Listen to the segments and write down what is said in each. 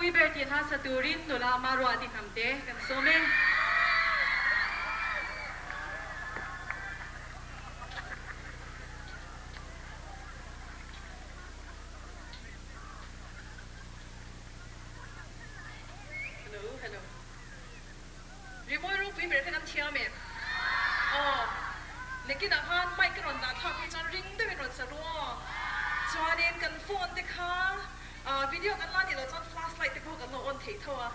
we bear tin ha sa turin nula marwa di kamte kan someng hello Rimoy ro we bear kan tia me oh lekin han mic ron da tha pi chan ring de ron sa ro chuanin kan phone te kha video kan la ni lo chan flashlight te ko kan lo on thei thawa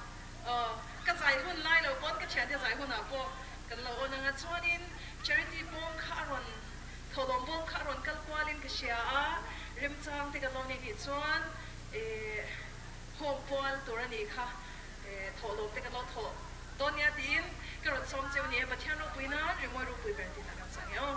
ka zai hun lai lo pon ka chen te zai hun a po kan lo on nga chuanin charity bong kha ron tholom bong kha ron kal kwalin ka sia a rim chang te ka lo ni hi chuan hom pol turani kha tholom te ka lo tho tonya din ka ron som cheu ni ba thian ro puina rimoi ro pui ber tin kan sang yo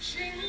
Shing